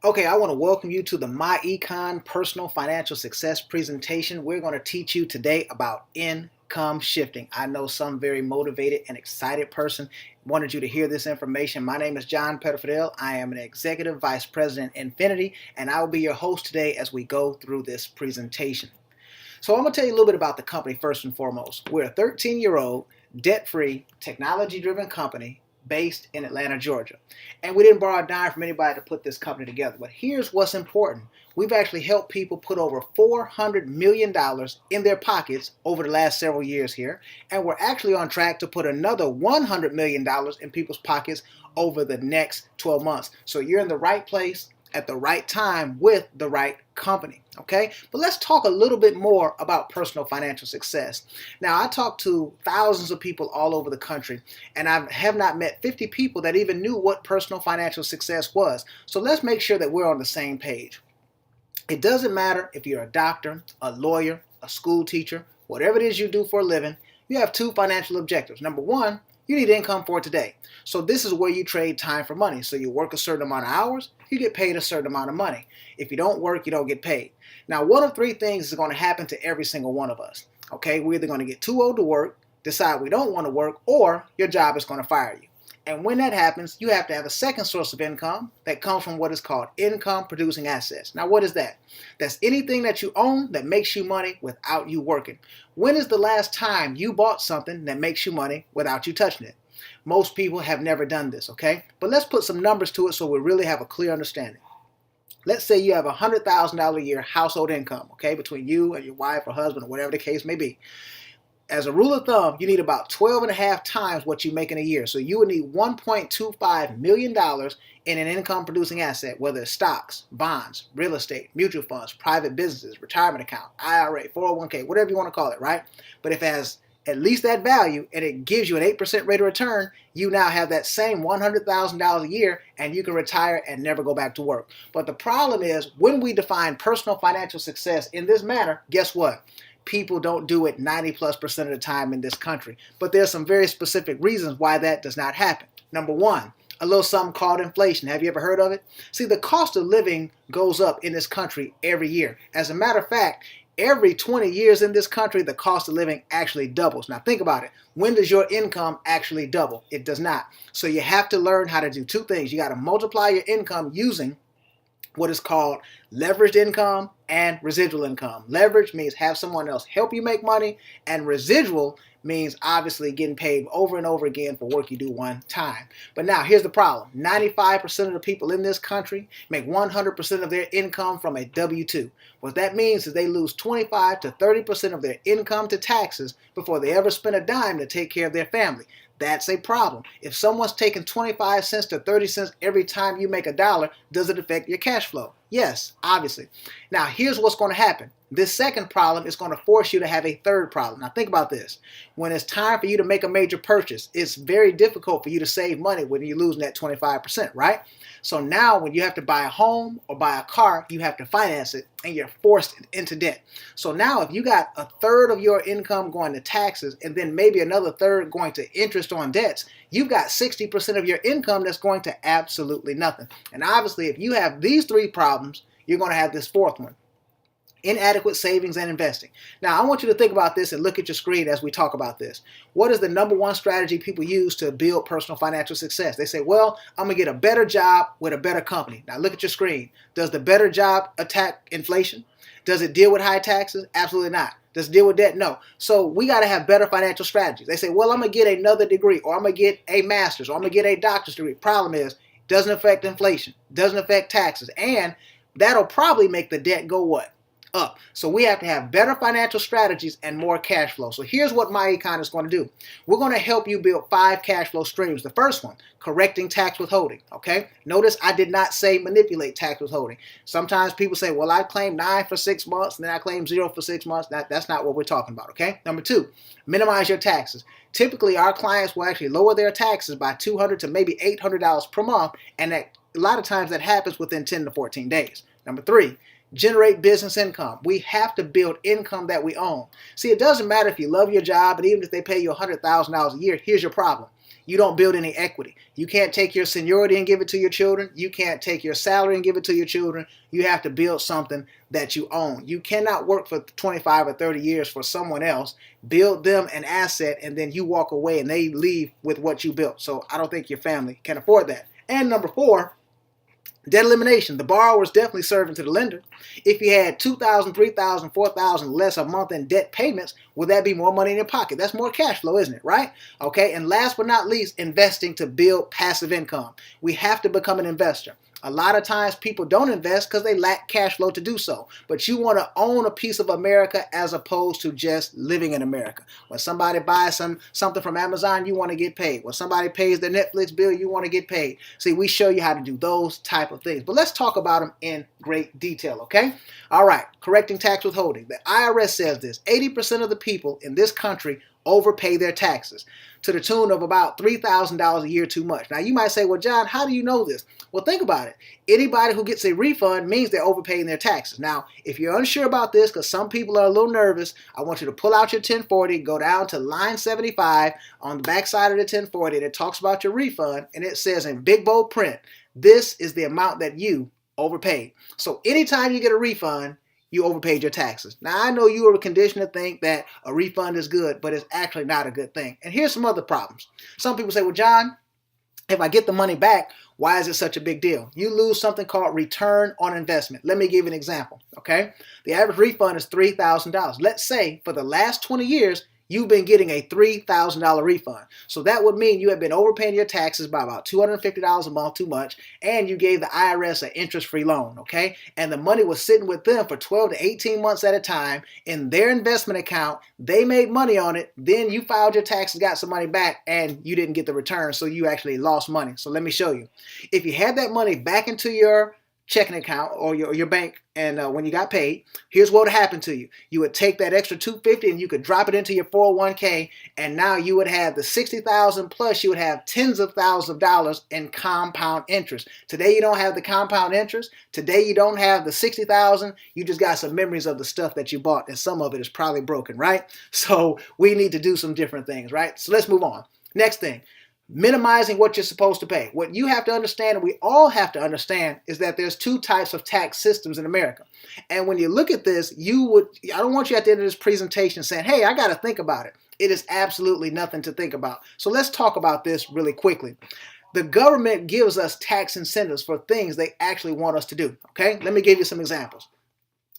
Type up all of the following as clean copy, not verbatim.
Okay, I want to welcome you to the myEcon Personal Financial Success presentation. We're going to teach you today about income shifting. I know some very motivated and excited person wanted you to hear this information. My name is John Pettifidel. I am an Executive Vice President Infinity, and I will be your host today as we go through this presentation. So I'm going to tell you a little bit about the company first and foremost. We're a 13-year-old, debt-free, technology-driven company based in Atlanta, Georgia. And we didn't borrow a dime from anybody to put this company together. But here's what's important. We've actually helped people put over $400 million in their pockets over the last several years here. And we're actually on track to put another $100 million in people's pockets over the next 12 months. So you're in the right place at the right time with the right company, okay? But let's talk a little bit more about personal financial success. Now, I talked to thousands of people all over the country, and I have not met 50 people that even knew what personal financial success was. So let's make sure that we're on the same page. It doesn't matter if you're a doctor, a lawyer, a school teacher, whatever it is you do for a living, you have two financial objectives. Number one, you need income for today. So this is where you trade time for money. So you work a certain amount of hours, you get paid a certain amount of money. If you don't work, you don't get paid. Now, one of three things is going to happen to every single one of us. Okay, we're either going to get too old to work, decide we don't want to work, or your job is going to fire you. And when that happens, you have to have a second source of income that comes from what is called income producing assets. Now, what is that? That's anything that you own that makes you money without you working. When is the last time you bought something that makes you money without you touching it? Most people have never done this, okay? But let's put some numbers to it so we really have a clear understanding. Let's say you have a $100,000 a year household income, okay, between you and your wife or husband or whatever the case may be. As a rule of thumb, you need about 12 and a half times what you make in a year. So you would need $1.25 million in an income producing asset, whether it's stocks, bonds, real estate, mutual funds, private businesses, retirement account, IRA, 401k, whatever you want to call it, right? But if it has at least that value and it gives you an 8% rate of return, you now have that same $100,000 a year and you can retire and never go back to work. But the problem is when we define personal financial success in this manner, guess what? People don't do it 90+% of the time in this country. But there's some very specific reasons why that does not happen. Number one, a little something called inflation. Have you ever heard of it? See, the cost of living goes up in this country every year. As a matter of fact, every 20 years in this country, the cost of living actually doubles. Now think about it. When does your income actually double? It does not. So you have to learn how to do two things. You got to multiply your income using what is called leveraged income and residual income. Leverage means have someone else help you make money, and residual means obviously getting paid over and over again for work you do one time. But now here's the problem. 95% of the people in this country make 100% of their income from a W-2. What that means is they lose 25 to 30% of their income to taxes before they ever spend a dime to take care of their family. That's a problem. If someone's taking 25 cents to 30 cents every time you make a dollar, does it affect your cash flow? Yes, obviously. Now, here's what's going to happen. This second problem is going to force you to have a third problem. Now, think about this. When it's time for you to make a major purchase, it's very difficult for you to save money when you're losing that 25%, right? So now when you have to buy a home or buy a car, you have to finance it and you're forced into debt. So now if you got a third of your income going to taxes and then maybe another third going to interest on debts, you've got 60% of your income that's going to absolutely nothing. And obviously if you have these three problems, you're going to have this fourth one. Inadequate savings and investing. Now, I want you to think about this and look at your screen as we talk about this. What is the number one strategy people use to build personal financial success? They say, well, I'm going to get a better job with a better company. Now, look at your screen. Does the better job attack inflation? Does it deal with high taxes? Absolutely not. Does it deal with debt? No. So we got to have better financial strategies. They say, well, I'm going to get another degree, or I'm going to get a master's, or I'm going to get a doctor's degree. Problem is, it doesn't affect inflation, doesn't affect taxes, and that'll probably make the debt go what? Up. So we have to have better financial strategies and more cash flow. So here's what myEcon is going to do. We're going to help you build 5 cash flow streams. The first one, correcting tax withholding. Okay. Notice I did not say manipulate tax withholding. Sometimes people say, well, I claim 9 for 6 months and then I claim 0 for 6 months. That's not what we're talking about. Okay. Number 2, minimize your taxes. Typically, our clients will actually lower their taxes by $200 to maybe $800 per month. And a lot of times that happens within 10 to 14 days. Number 3, generate business income. We have to build income that we own. See, it doesn't matter if you love your job, and even if they pay you $100,000 a year, here's your problem. you don't build any equity. You can't take your seniority and give it to your children. You can't take your salary and give it to your children. You have to build something that you own. You cannot work for 25 or 30 years for someone else, build them an asset, and then you walk away and they leave with what you built. So I don't think your family can afford that. And number 4, debt elimination. The borrower is definitely serving to the lender. If you had $2,000, $3,000, $4,000 less a month in debt payments, would that be more money in your pocket? That's more cash flow, isn't it? Right? Okay. And last but not least, investing to build passive income. We have to become an investor. A lot of times people don't invest because they lack cash flow to do so. But you want to own a piece of America as opposed to just living in America. When somebody buys something from Amazon, you want to get paid. When somebody pays their Netflix bill, you want to get paid. See, we show you how to do those type of things. But let's talk about them in great detail, okay? All right, correcting tax withholding. The IRS says this: 80% of the people in this country overpay their taxes to the tune of about $3,000 a year too much. Now you might say, well, John, how do you know this? Well, think about it. Anybody who gets a refund means they're overpaying their taxes. Now, if you're unsure about this, because some people are a little nervous, I want you to pull out your 1040, go down to line 75 on the back side of the 1040, and it talks about your refund, and it says in big bold print, this is the amount that you overpaid. So anytime you get a refund, you overpaid your taxes. Now, I know you are conditioned to think that a refund is good, but it's actually not a good thing. And here's some other problems. Some people say, well, John, if I get the money back, why is it such a big deal? You lose something called return on investment. Let me give you an example, okay? The average refund is $3,000. Let's say for the last 20 years, you've been getting a $3,000 refund. So that would mean you have been overpaying your taxes by about $250 a month too much, and you gave the IRS an interest-free loan, okay? And the money was sitting with them for 12 to 18 months at a time in their investment account. They made money on it. Then you filed your taxes, got some money back, and you didn't get the return, so you actually lost money. So let me show you. If you had that money back into your checking account or your bank, and when you got paid, here's what would happen to you. You would take that extra $250 and you could drop it into your 401k, and now you would have the $60,000 plus you would have tens of thousands of dollars in compound interest. Today you don't have the compound interest. Today you don't have the $60,000. You just got some memories of the stuff that you bought, and some of it is probably broken, right? So we need to do some different things, right? So let's move on. Next thing. Minimizing what you're supposed to pay. What you have to understand, and we all have to understand, is that there's 2 types of tax systems in America. And when you look at this, I don't want you at the end of this presentation saying, hey, I got to think about it. It is absolutely nothing to think about. So let's talk about this really quickly. The government gives us tax incentives for things they actually want us to do. Okay, let me give you some examples.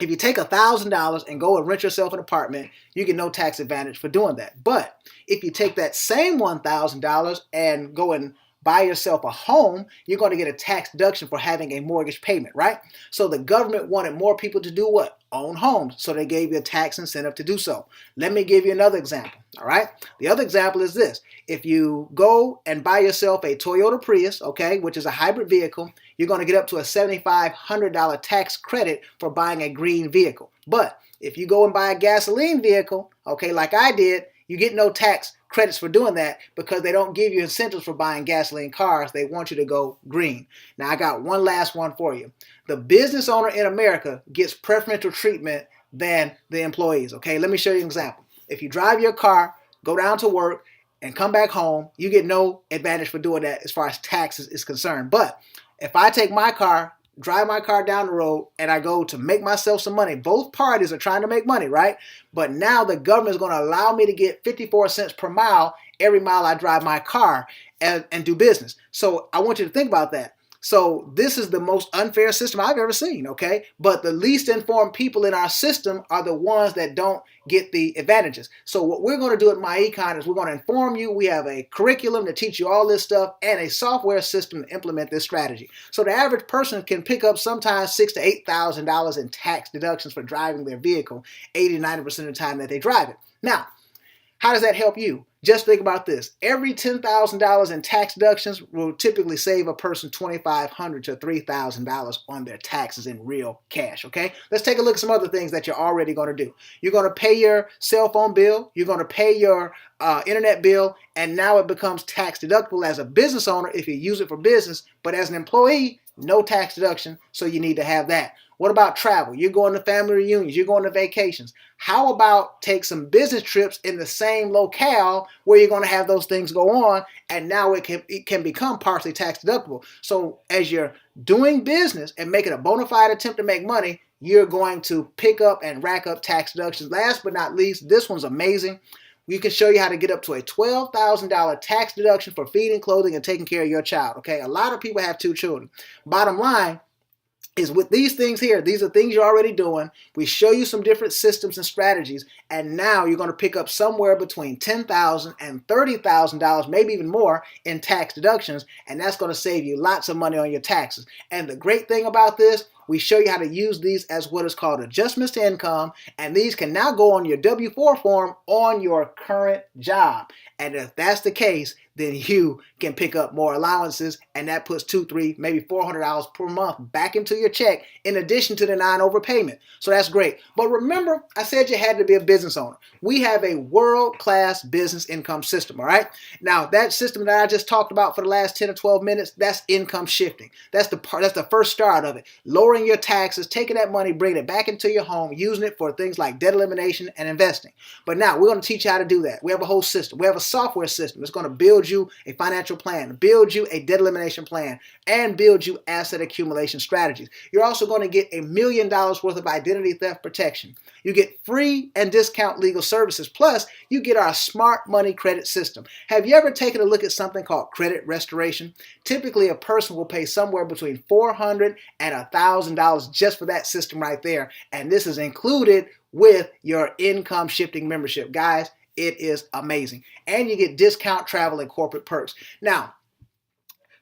If you take $1,000 and go and rent yourself an apartment, you get no tax advantage for doing that. But if you take that same $1,000 and go and buy yourself a home, you're going to get a tax deduction for having a mortgage payment, right? So the government wanted more people to do what? Own homes. So they gave you a tax incentive to do so. Let me give you another example, all right? The other example is this. If you go and buy yourself a Toyota Prius, okay, which is a hybrid vehicle, you're going to get up to a $7,500 tax credit for buying a green vehicle. But if you go and buy a gasoline vehicle, okay, like I did, you get no tax credits for doing that because they don't give you incentives for buying gasoline cars. They want you to go green. Now, I got one last one for you. The business owner in America gets preferential treatment than the employees, okay? Let me show you an example. If you drive your car, go down to work, and come back home, you get no advantage for doing that as far as taxes is concerned. But if I take my car, drive my car down the road, and I go to make myself some money, both parties are trying to make money, right? But now the government is going to allow me to get 54 cents per mile every mile I drive my car and do business. So I want you to think about that. So this is the most unfair system I've ever seen, okay? But the least informed people in our system are the ones that don't get the advantages. So what we're going to do at myEcon is we're going to inform you. We have a curriculum to teach you all this stuff and a software system to implement this strategy. So the average person can pick up sometimes $6,000 to $8,000 in tax deductions for driving their vehicle 80 to 90% of the time that they drive it. Now, how does that help you? Just think about this. Every $10,000 in tax deductions will typically save a person $2,500 to $3,000 on their taxes in real cash, okay? Let's take a look at some other things that you're already going to do. You're going to pay your cell phone bill. You're going to pay your internet bill, and now it becomes tax deductible as a business owner if you use it for business, but as an employee, no tax deduction, so you need to have that. What about travel? You're going to family reunions. You're going to vacations. How about take some business trips in the same locale where you're going to have those things go on, and now it can become partially tax deductible. So as you're doing business and making a bona fide attempt to make money, you're going to pick up and rack up tax deductions. Last but not least, this one's amazing. We can show you how to get up to a $12,000 tax deduction for feeding, clothing, and taking care of your child. Okay, a lot of people have 2 children. Bottom line is with these things here, these are things you're already doing. We show you some different systems and strategies, and now you're going to pick up somewhere between $10,000 and $30,000, maybe even more, in tax deductions, and that's going to save you lots of money on your taxes. And the great thing about this, we show you how to use these as what is called adjustments to income, and these can now go on your W-4 form on your current job. And if that's the case, then you can pick up more allowances, and that puts $200, $300, maybe $400 per month back into your check in addition to the non-overpayment. So that's great. But remember, I said you had to be a business owner. We have a world-class business income system, all right? Now, that system that I just talked about for the last 10 or 12 minutes, that's income shifting. That's the first start of it. Lowering your taxes, taking that money, bringing it back into your home, using it for things like debt elimination and investing. But now, we're going to teach you how to do that. We have a whole system. We have a software system that's going to build you a financial plan, build you a debt elimination plan, and build you asset accumulation strategies. You're also going to get $1 million worth of identity theft protection. You get free and discount legal services. Plus, you get our smart money credit system. Have you ever taken a look at something called credit restoration? Typically, a person will pay somewhere between $400 and $1,000 just for that system right there. And this is included with your income shifting membership. Guys, it is amazing. And you get discount travel and corporate perks. Now,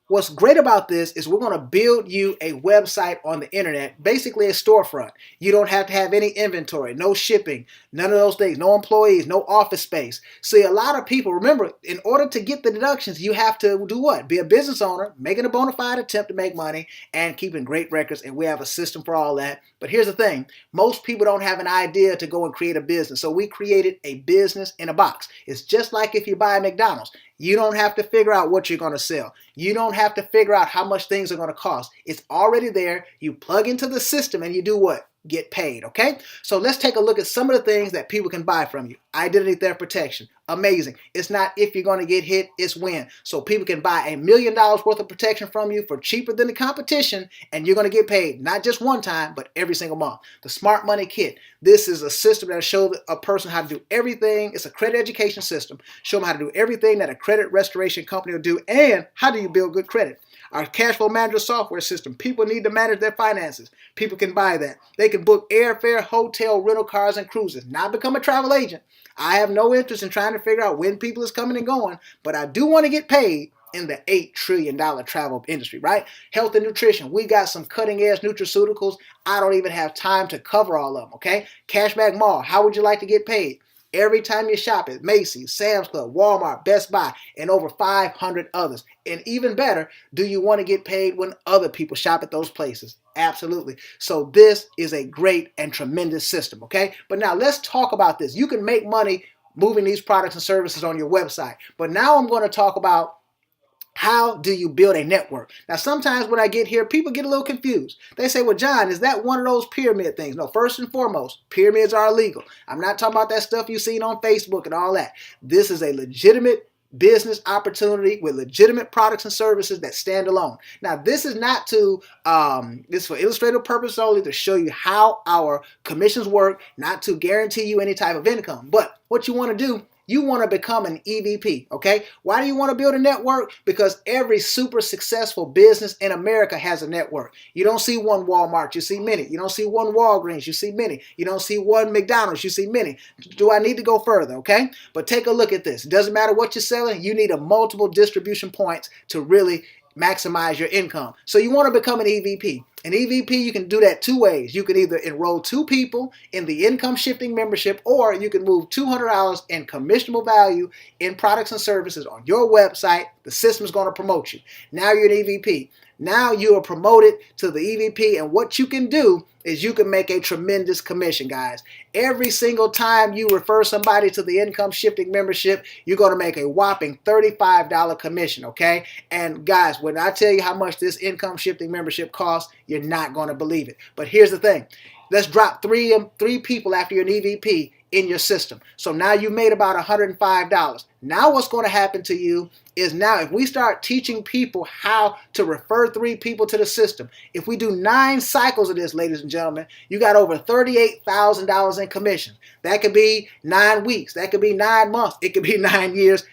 what's great about this is we're going to build you a website on the internet, basically a storefront. You don't have to have any inventory, no shipping, none of those things, no employees, no office space. See, a lot of people, remember, in order to get the deductions, you have to do what? Be a business owner, making a bona fide attempt to make money, and keeping great records, and we have a system for all that. But here's the thing. Most people don't have an idea to go and create a business, so we created a business in a box. It's just like if you buy a McDonald's. You don't have to figure out what you're going to sell. You don't have to figure out how much things are going to cost. It's already there. You plug into the system and you do what? Get paid, okay? So let's take a look at some of the things that people can buy from you. Identity theft protection. Amazing. It's not if you're going to get hit, it's when. So people can buy $1 million worth of protection from you for cheaper than the competition, and you're going to get paid not just one time, but every single month. The Smart Money Kit. This is a system that'll show a person how to do everything. It's a credit education system. Show them how to do everything that a credit restoration company will do, and how do you build good credit. Our cash flow manager software system. People need to manage their finances. People can buy that. They can book airfare, hotel, rental cars, and cruises. Not become a travel agent. I have no interest in trying to figure out when people is coming and going, but I do want to get paid in the $8 trillion travel industry, right? Health and nutrition. We got some cutting edge nutraceuticals. I don't even have time to cover all of them, okay? Cashback Mall. How would you like to get paid? Every time you shop at Macy's, Sam's Club, Walmart, Best Buy, and over 500 others. And even better, do you want to get paid when other people shop at those places? Absolutely. So this is a great and tremendous system, okay? But now let's talk about this. You can make money moving these products and services on your website. But now I'm going to talk about how do you build a network? Now, sometimes when I get here, people get a little confused. They say, well, John, is that one of those pyramid things? No, first and foremost, pyramids are illegal. I'm not talking about that stuff you've seen on Facebook and all that. This is a legitimate business opportunity with legitimate products and services that stand alone. Now, this is not to, this is for illustrative purpose only, to show you how our commissions work, not to guarantee you any type of income. But what you want to do, you want to become an EVP, okay? Why do you want to build a network? Because every super successful business in America has a network. You don't see one Walmart, you see many. You don't see one Walgreens, you see many. You don't see one McDonald's, you see many. Do I need to go further, okay? But take a look at this. It doesn't matter what you're selling, you need a multiple distribution points to really maximize your income. So you want to become an EVP. An EVP, you can do that 2 ways. You can either enroll 2 people in the income shifting membership, or you can move $200 in commissionable value in products and services on your website. The system is going to promote you. Now you're an EVP. Now you are promoted to the EVP, and what you can do is you can make a tremendous commission, guys. Every single time you refer somebody to the income shifting membership, you're going to make a whopping $35 commission, okay? And guys, when I tell you how much this income shifting membership costs, you're not going to believe it. But here's the thing. Let's drop three people after you're an EVP. in your system. So now you made about $105. Now what's going to happen to you is, now if we start teaching people how to refer 3 people to the system, if we do 9 cycles of this, ladies and gentlemen, you got over $38,000 in commissions. That could be 9 weeks. That could be 9 months. It could be 9 years.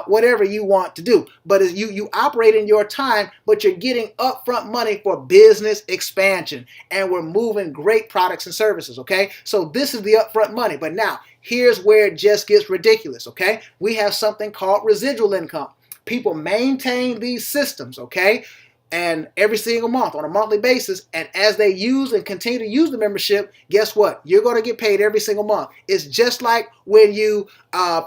Whatever you want to do. But as you operate in your time, but you're getting upfront money for business expansion. And we're moving great products and services, okay? So this is the upfront money. But now, here's where it just gets ridiculous, okay? We have something called residual income. People maintain these systems, okay? And every single month on a monthly basis, and as they use and continue to use the membership, guess what? You're going to get paid every single month. It's just like when you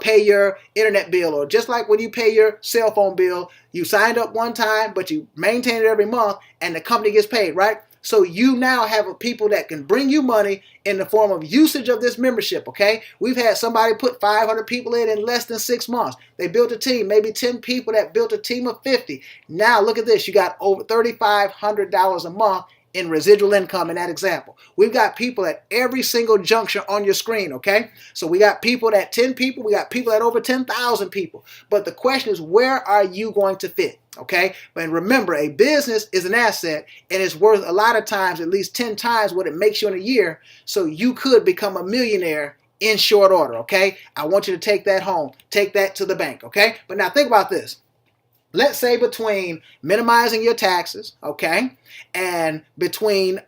pay your internet bill, or just like when you pay your cell phone bill. You signed up one time, but you maintain it every month, and the company gets paid, right? So you now have people that can bring you money in the form of usage of this membership, okay? We've had somebody put 500 people in less than 6 months. They built a team, maybe 10 people that built a team of 50. Now look at this. You got over $3,500 a month in residual income in that example. We've got people at every single juncture on your screen, okay? So we got people at 10 people. We got people at over 10,000 people. But the question is, where are you going to fit? Okay, but remember, a business is an asset, and it's worth a lot of times, at least 10 times what it makes you in a year. So you could become a millionaire in short order. Okay, I want you to take that home, take that to the bank. Okay, but now think about this. Let's say between minimizing your taxes, okay, and between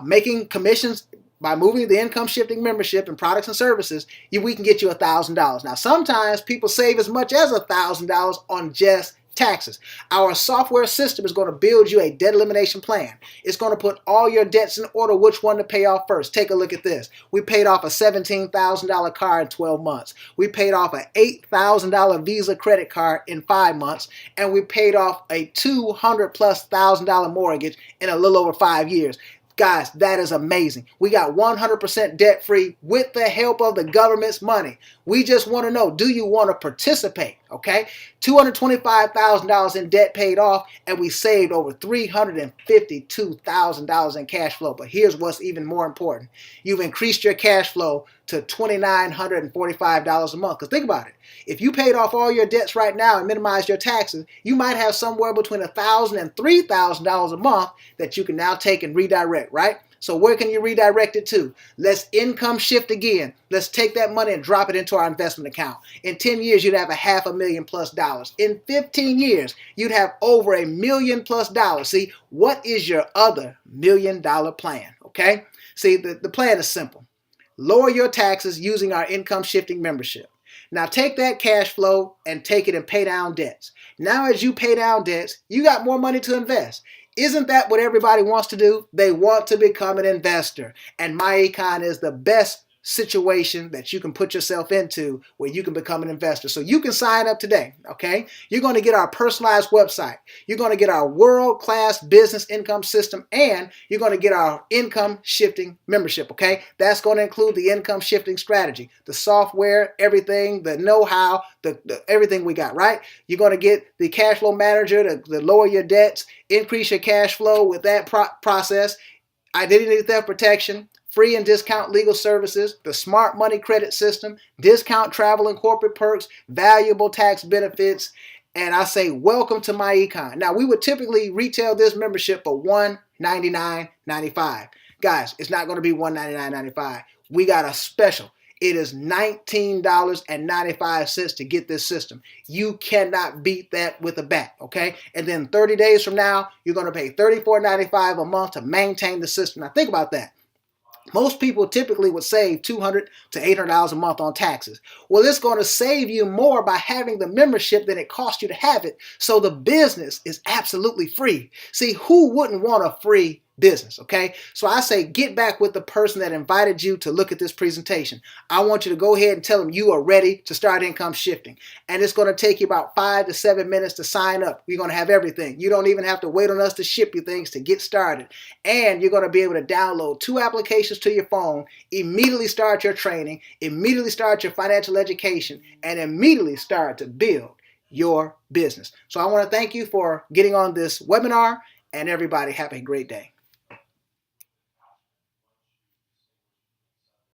making commissions by moving the income shifting membership and products and services, we can get you $1,000. Now, sometimes people save as much as $1,000 on just taxes. Our software system is going to build you a debt elimination plan. It's going to put all your debts in order, which one to pay off first. Take a look at this. We paid off a $17,000 car in 12 months. We paid off an $8,000 Visa credit card in 5 months, and we paid off a $200,000+ mortgage in a little over 5 years. Guys, that is amazing. We got 100% debt free with the help of the government's money. We just want to know, do you want to participate? Okay, $225,000 in debt paid off, and we saved over $352,000 in cash flow. But here's what's even more important. You've increased your cash flow to $2,945 a month. Because think about it. If you paid off all your debts right now and minimized your taxes, you might have somewhere between $1,000 and $3,000 a month that you can now take and redirect, right? So where can you redirect it to? Let's income shift again. Let's take that money and drop it into our investment account. In 10 years, you'd have $500,000+. In 15 years, you'd have over $1 million+. See, what is your other $1 million plan? Okay? See, the plan is simple. Lower your taxes using our income shifting membership. Now take that cash flow and take it and pay down debts. Now as you pay down debts, you got more money to invest. Isn't that what everybody wants to do? They want to become an investor. And myEcon is the best situation that you can put yourself into where you can become an investor. So you can sign up today, okay? You're going to get our personalized website. You're going to get our world-class business income system, and you're going to get our income shifting membership, okay? That's going to include the income shifting strategy, the software, everything, the know-how, the everything we got, right? You're going to get the cash flow manager to lower your debts, increase your cash flow with that process, identity theft protection, free and discount legal services, the smart money credit system, discount travel and corporate perks, valuable tax benefits, and I say welcome to myEcon. Now, we would typically retail this membership for $199.95. Guys, it's not going to be $199.95. We got a special. It is $19.95 to get this system. You cannot beat that with a bat, okay? And then 30 days from now, you're going to pay $34.95 a month to maintain the system. Now, think about that. Most people typically would save $200 to $800 a month on taxes. Well, it's going to save you more by having the membership than it costs you to have it. So the business is absolutely free. See, who wouldn't want a free business, okay? So I say get back with the person that invited you to look at this presentation. I want you to go ahead and tell them you are ready to start income shifting. And it's going to take you about 5 to 7 minutes to sign up. You're going to have everything. You don't even have to wait on us to ship you things to get started. And you're going to be able to download 2 applications to your phone, immediately start your training, immediately start your financial education, and immediately start to build your business. So I want to thank you for getting on this webinar, and everybody have a great day.